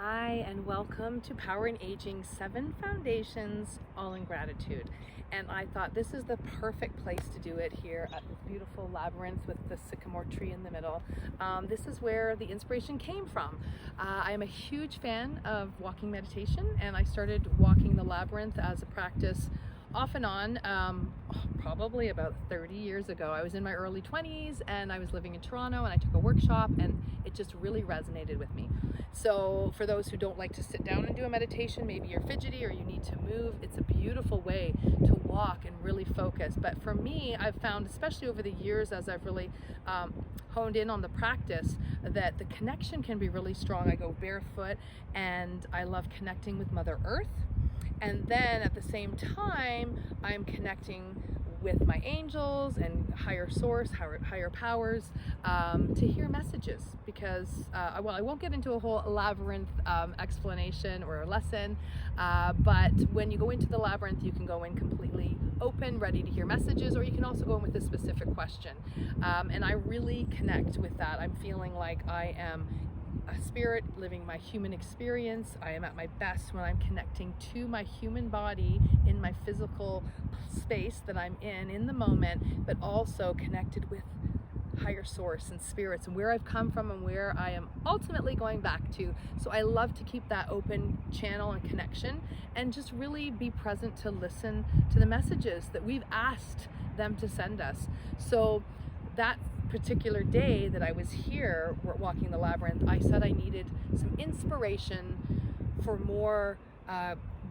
Hi, and welcome to Power in Aging 7 Foundations, all in gratitude. And I thought this is the perfect place to do it here at this beautiful labyrinth with the sycamore tree in the middle. This is where the inspiration came from. I'm a huge fan of walking meditation, and I started walking the labyrinth as a practice off and on, probably about 30 years ago. I was in my early 20s and I was living in Toronto, and I took a workshop and it just really resonated with me. So for those who don't like to sit down and do a meditation, maybe you're fidgety or you need to move, it's a beautiful way to walk and really focus. But for me, I've found, especially over the years as I've really honed in on the practice, that the connection can be really strong. I go barefoot and I love connecting with Mother Earth. And then at the same time, I'm connecting with my angels and higher source, higher powers, to hear messages. Because, well, I won't get into a whole labyrinth explanation or a lesson, but when you go into the labyrinth, you can go in completely open, ready to hear messages, or you can also go in with a specific question. And I really connect with that. I'm feeling like I am a spirit living my human experience. I am at my best when I'm connecting to my human body in my physical space that I'm in the moment, but also connected with higher source and spirits and where I've come from and where I am ultimately going back to. So I love to keep that open channel and connection and just really be present to listen to the messages that we've asked them to send us. So that particular day that I was here walking the labyrinth, I said I needed some inspiration for more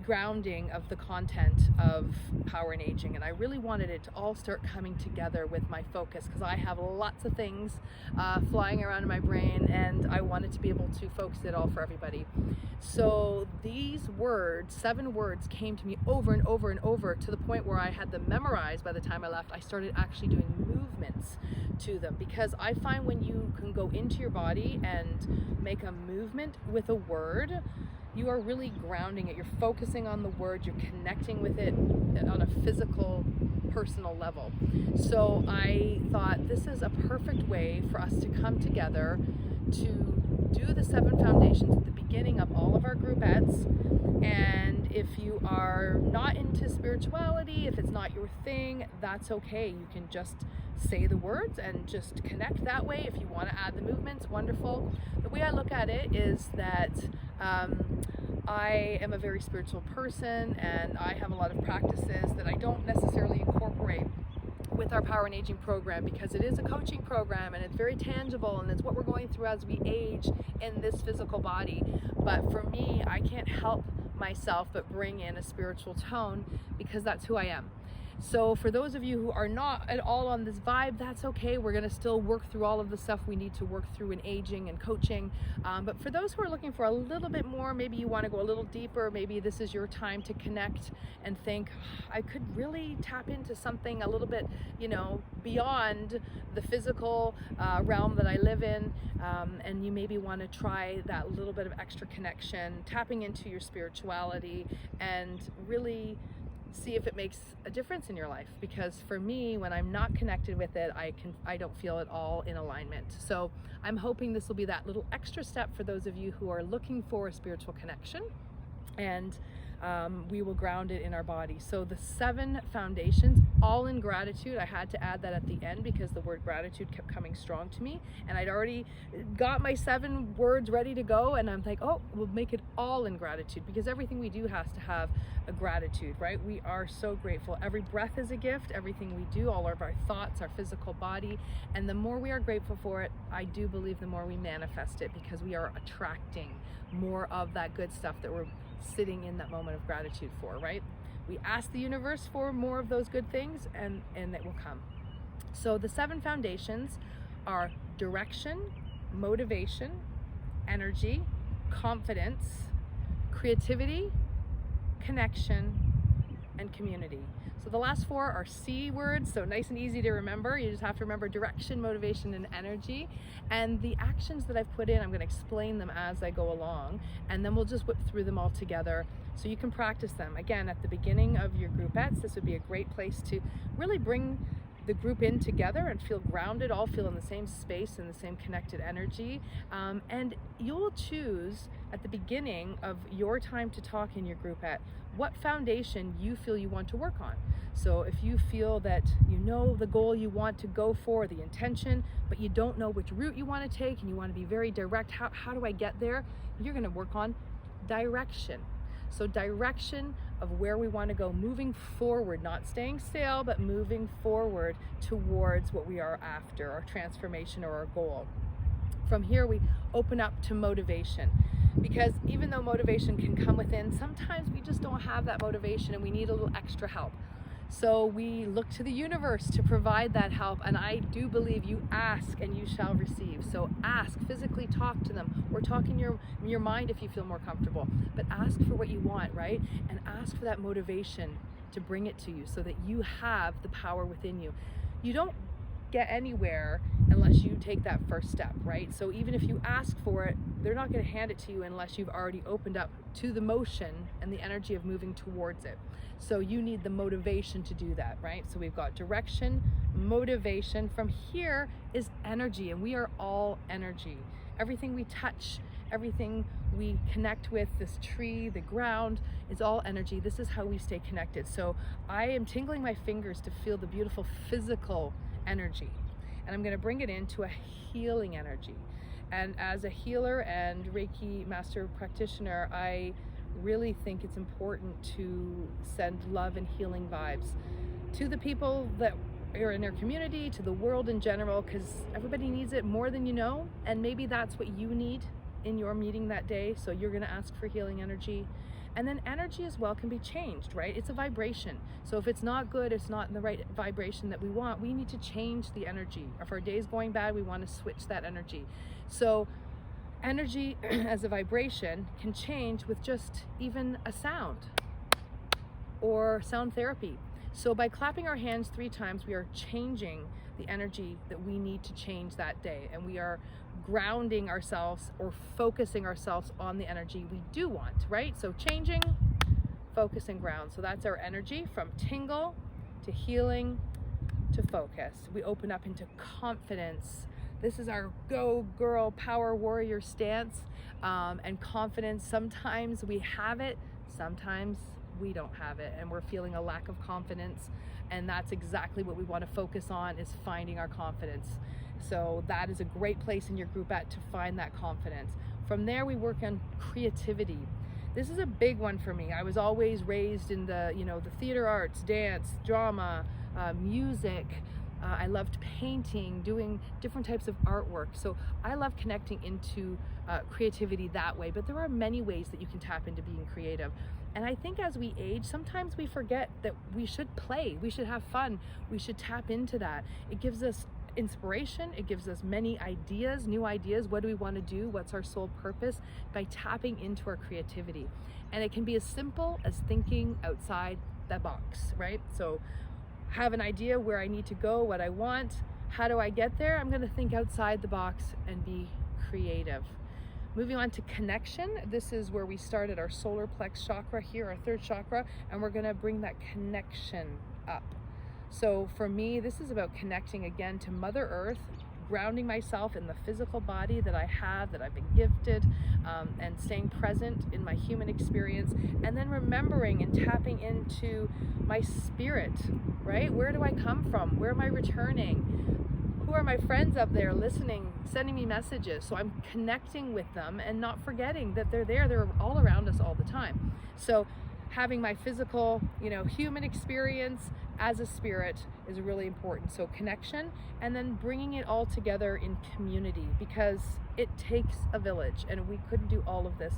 grounding of the content of Power in Aging, and I really wanted it to all start coming together with my focus, because I have lots of things flying around in my brain and I wanted to be able to focus it all for everybody. So these words, 7 words, came to me over and over and over, to the point where I had them memorized. By the time I left, I started actually doing movements to them, because I find when you can go into your body and make a movement with a word, you are really grounding it. You're focusing on the word, you're connecting with it on a physical, personal level. So I thought this is a perfect way for us to come together to do the 7 foundations at the beginning of all of our groupettes. And if you are not into spirituality, if it's not your thing, that's okay. You can just say the words and just connect that way. If you want to add the movements, wonderful. The way I look at it is that I am a very spiritual person, and I have a lot of practices that I don't necessarily incorporate with our Power in Aging program, because it is a coaching program and it's very tangible and it's what we're going through as we age in this physical body. But for me, I can't help myself but bring in a spiritual tone, because that's who I am. So for those of you who are not at all on this vibe, that's okay. We're going to still work through all of the stuff we need to work through in aging and coaching. But for those who are looking for a little bit more, maybe you want to go a little deeper, maybe this is your time to connect and think, I could really tap into something a little bit, beyond the physical realm that I live in. And you maybe want to try that little bit of extra connection, tapping into your spirituality, and really see if it makes a difference in your life. Because for me, when I'm not connected with it, I don't feel at all in alignment. So I'm hoping this will be that little extra step for those of you who are looking for a spiritual connection, and we will ground it in our body. So the 7 foundations, all in gratitude. I had to add that at the end because the word gratitude kept coming strong to me, and I'd already got my 7 words ready to go, and I'm like, oh, we'll make it all in gratitude, because everything we do has to have a gratitude, right? We are so grateful. Every breath is a gift. Everything we do, all of our thoughts, our physical body, and the more we are grateful for it, I do believe the more we manifest it, because we are attracting more of that good stuff that we're sitting in that moment of gratitude for, right? We ask the universe for more of those good things, and it will come. So the 7 foundations are direction, motivation, energy, confidence, creativity, connection, and community. So the last 4 are C words, so nice and easy to remember. You just have to remember direction, motivation, and energy. And the actions that I've put in, I'm going to explain them as I go along, and then we'll just whip through them all together so you can practice them. Again, at the beginning of your groupettes, this would be a great place to really bring the group in together and feel grounded, all feel in the same space and the same connected energy. And you'll choose at the beginning of your time to talk in your group at what foundation you feel you want to work on. So if you feel that you know the goal you want to go for, the intention, but you don't know which route you want to take and you want to be very direct, how do I get there? You're going to work on direction. So direction of where we want to go, moving forward, not staying still, but moving forward towards what we are after, our transformation or our goal. From here, we open up to motivation, because even though motivation can come within, sometimes we just don't have that motivation and we need a little extra help. So we look to the universe to provide that help, and I do believe you ask and you shall receive. So ask, physically talk to them, or talk in your mind if you feel more comfortable, but ask for what you want, right? And ask for that motivation to bring it to you so that you have the power within you. You don't get anywhere unless you take that first step, right? So even if you ask for it, they're not going to hand it to you unless you've already opened up to the motion and the energy of moving towards it. So you need the motivation to do that, right? So we've got direction, motivation. From here is energy, and we are all energy. Everything we touch, everything we connect with, this tree, the ground, is all energy. This is how we stay connected. So I am tingling my fingers to feel the beautiful physical energy, and I'm going to bring it into a healing energy. And as a healer and Reiki master practitioner, I really think it's important to send love and healing vibes to the people that are in their community, to the world in general, because everybody needs it more than you know, and maybe that's what you need in your meeting that day. So you're going to ask for healing energy. And then energy as well can be changed, right? It's a vibration. So if it's not good, it's not in the right vibration that we want, we need to change the energy. If our day is going bad, we want to switch that energy. So energy as a vibration can change with just even a sound or sound therapy. So by clapping our hands 3 times, we are changing the energy that we need to change that day, and we are grounding ourselves or focusing ourselves on the energy we do want, right? So changing, focus, and ground. So that's our energy, from tingle to healing to focus. We open up into confidence. This is our go girl power warrior stance, and confidence. Sometimes we have it, sometimes we don't have it, and we're feeling a lack of confidence, and that's exactly what we want to focus on, is finding our confidence. So that is a great place in your groupette to find that confidence. From there, we work on creativity. This is a big one for me. I was always raised in the theater arts, dance, drama, music. I loved painting, doing different types of artwork. So I love connecting into creativity that way. But there are many ways that you can tap into being creative. And I think as we age, sometimes we forget that we should play, we should have fun, we should tap into that. It gives us inspiration, it gives us many ideas, new ideas. What do we want to do? What's our sole purpose? By tapping into our creativity. And it can be as simple as thinking outside the box, right? So have an idea where I need to go, what I want, how do I get there? I'm going to think outside the box and be creative. Moving on to connection. This is where we started our solar plex chakra here, our 3rd chakra, and we're going to bring that connection up. So for me, this is about connecting again to Mother Earth, grounding myself in the physical body that I have, that I've been gifted, and staying present in my human experience, and then remembering and tapping into my spirit, right? Where do I come from? Where am I returning? Who are my friends up there listening, sending me messages? So I'm connecting with them and not forgetting that they're there. They're all around us all the time. So having my physical, human experience as a spirit is really important. So connection, and then bringing it all together in community, because it takes a village, and we couldn't do all of this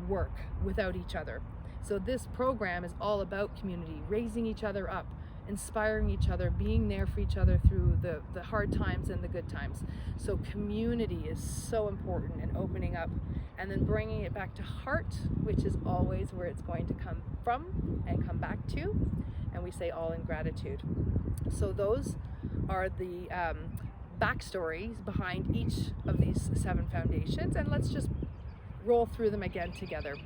work without each other. So this program is all about community, raising each other up, inspiring each other, being there for each other through the hard times and the good times. So community is so important, in opening up and then bringing it back to heart, which is always where it's going to come from and come back to. And we say all in gratitude. So those are the backstories behind each of these 7 foundations, and let's just roll through them again together.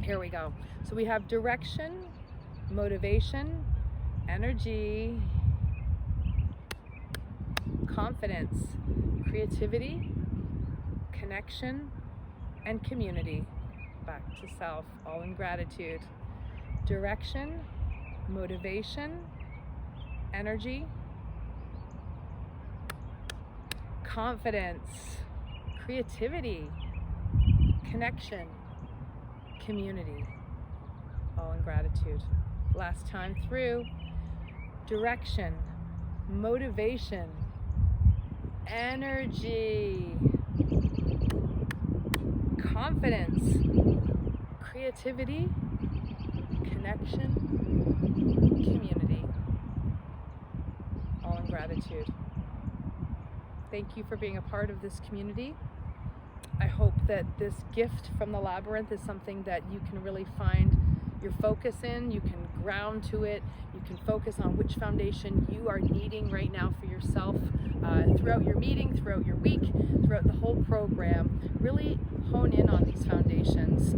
Here we go. So we have direction, motivation, energy, confidence, creativity, connection, and community. Back to self, all in gratitude. Direction, motivation, energy, confidence, creativity, connection, community, all in gratitude. Last time through. Direction, motivation, energy, confidence, creativity, connection, community, all in gratitude. Thank you for being a part of this community. I hope that this gift from the labyrinth is something that you can really find your focus in, you can ground to it, you can focus on which foundation you are needing right now for yourself throughout your meeting, throughout your week, throughout the whole program. Really hone in on these foundations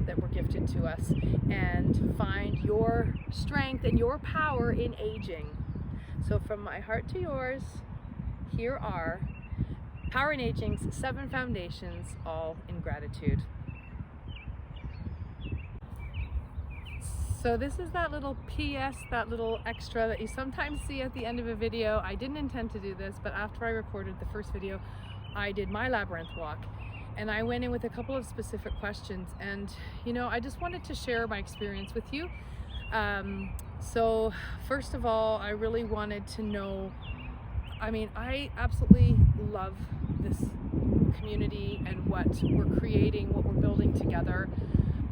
that were gifted to us and find your strength and your power in aging. So from my heart to yours, here are Power in Aging's 7 foundations, all in gratitude. So this is that little PS, that little extra that you sometimes see at the end of a video. I didn't intend to do this, but after I recorded the first video, I did my labyrinth walk. And I went in with a couple of specific questions. And, you know, I just wanted to share my experience with you. So first of all, I really wanted to know, I mean, I absolutely love this community and what we're creating, what we're building together.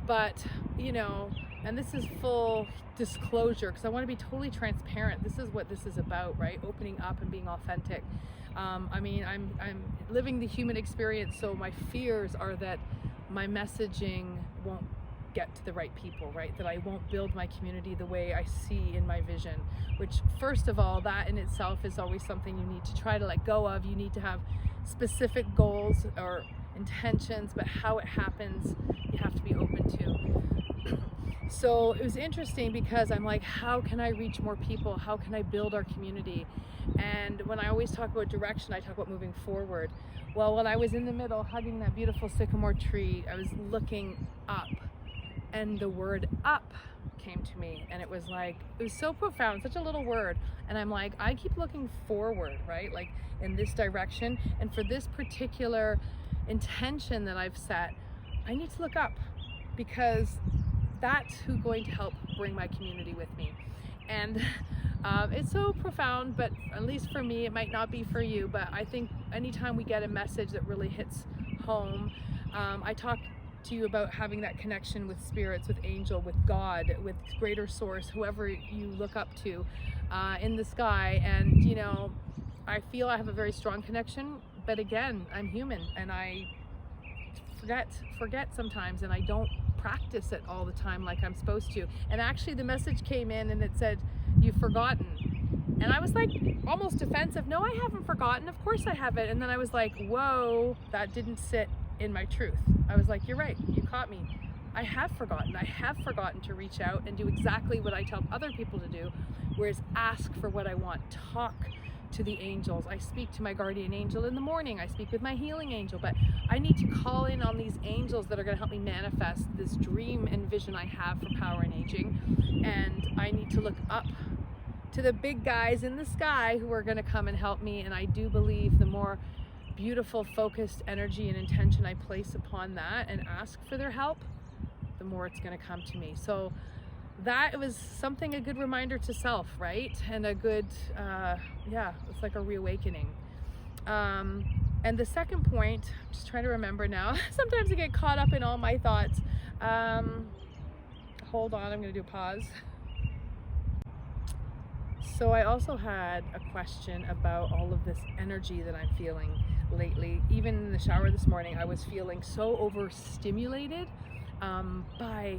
But, you know, and this is full disclosure because I want to be totally transparent. This is what this is about, right? Opening up and being authentic. I mean, I'm living the human experience, so my fears are that my messaging won't get to the right people, right? That I won't build my community the way I see in my vision, which first of all, that in itself is always something you need to try to let go of. You need to have specific goals or intentions, but how it happens, you have to be open to. So it was interesting because I'm like, how can I reach more people? How can I build our community? And when I always talk about direction, I talk about moving forward. Well, when I was in the middle hugging that beautiful sycamore tree, I was looking up and the word up came to me. And it was like, it was so profound, such a little word. And I'm like, I keep looking forward, right? Like in this direction. And for this particular intention that I've set, I need to look up because that's who's going to help bring my community with me. And it's so profound, but at least for me, it might not be for you, but I think anytime we get a message that really hits home, I talk to you about having that connection with spirits, with angel, with God, with greater source, whoever you look up to in the sky. And, you know, I feel I have a very strong connection, but again, I'm human and I forget sometimes, and I don't practice it all the time like I'm supposed to. And actually the message came in and it said, "You've forgotten." And I was like almost defensive. No, I haven't forgotten. Of course I haven't. And then I was like, whoa, that didn't sit in my truth. I was like, you're right, you caught me. I have forgotten. I have forgotten to reach out and do exactly what I tell other people to do, whereas ask for what I want, talk to the angels. I speak to my guardian angel in the morning. I speak with my healing angel, but I need to call in on these angels that are going to help me manifest this dream and vision I have for power and aging. And I need to look up to the big guys in the sky who are going to come and help me. And I do believe the more beautiful, focused energy and intention I place upon that and ask for their help, the more it's going to come to me. So that was something, a good reminder to self, right? And a good, it's like a reawakening. And the second point, I'm just trying to remember now. Sometimes I get caught up in all my thoughts. Hold on, I'm going to do a pause. So I also had a question about all of this energy that I'm feeling lately. Even in the shower this morning, I was feeling so overstimulated by,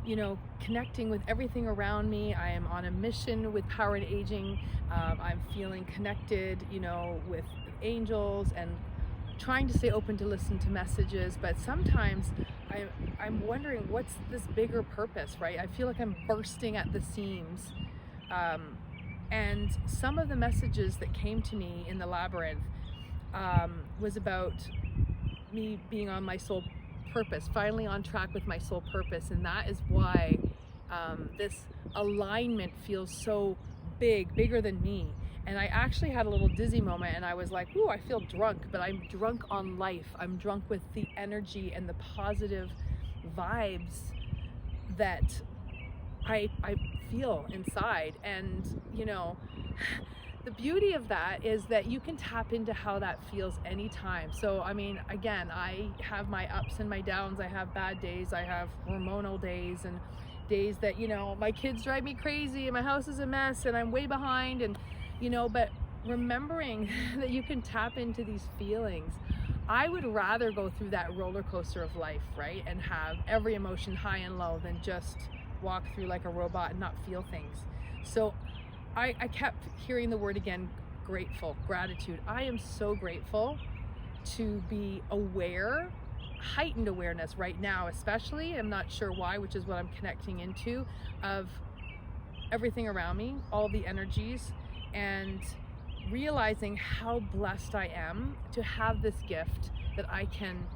you know, connecting with everything around me. I am on a mission with power and aging. I'm feeling connected, you know, with angels and trying to stay open to listen to messages. But sometimes I'm wondering, what's this bigger purpose, right? I feel like I'm bursting at the seams. And some of the messages that came to me in the labyrinth was about me being on my soul purpose, finally on track with my soul purpose. And that is why this alignment feels so bigger than me. And I actually had a little dizzy moment, and I was like, ooh, I feel drunk, but I'm drunk on life. I'm drunk with the energy and the positive vibes that I feel inside. And you know, the beauty of that is that you can tap into how that feels anytime. So I mean, again, I have my ups and my downs. I have bad days, I have hormonal days, and days that, you know, my kids drive me crazy and my house is a mess and I'm way behind, and you know, but remembering that you can tap into these feelings. I would rather go through that roller coaster of life, right, and have every emotion high and low than just walk through like a robot and not feel things. So I kept hearing the word again, grateful, gratitude. I am so grateful to be aware, heightened awareness right now, especially, I'm not sure why, which is what I'm connecting into, of everything around me, all the energies, and realizing how blessed I am to have this gift that I can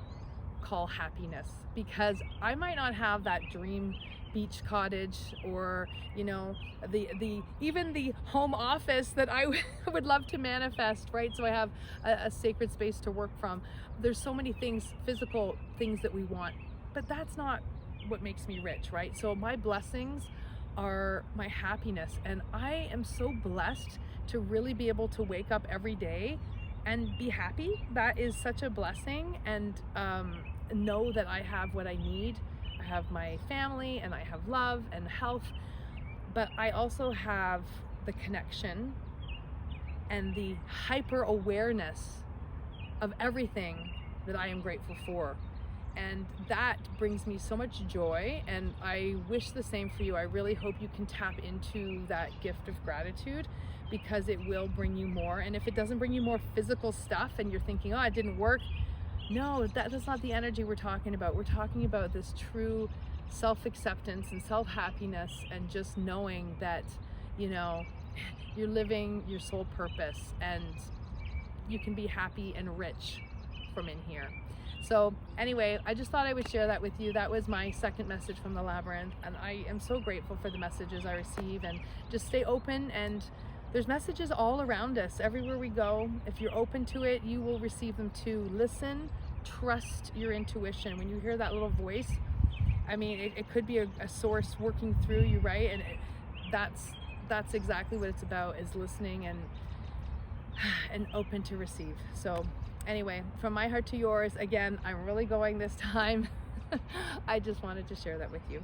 call happiness. Because I might not have that dream beach cottage, or you know, the even the home office that I would love to manifest, right? So I have a sacred space to work from. There's so many things, physical things that we want, but that's not what makes me rich, right? So my blessings are my happiness, and I am so blessed to really be able to wake up every day and be happy. That is such a blessing. And know that I have what I need. I have my family, and I have love and health, but I also have the connection and the hyper awareness of everything that I am grateful for. And that brings me so much joy, and I wish the same for you. I really hope you can tap into that gift of gratitude, because it will bring you more. And if it doesn't bring you more physical stuff and you're thinking, oh, it didn't work, no, that's not the energy we're talking about. We're talking about this true self-acceptance and self-happiness, and just knowing that, you know, you're living your soul purpose, and you can be happy and rich from in here. So anyway, I just thought I would share that with you. That was my second message from the labyrinth, and I am so grateful for the messages I receive. And just stay open, and there's messages all around us everywhere we go. If you're open to it, you will receive them too. Listen, trust your intuition. When you hear that little voice, I mean, it could be a source working through you, right? And that's exactly what it's about, is listening and open to receive. So anyway, from my heart to yours, again, I'm really going this time. I just wanted to share that with you.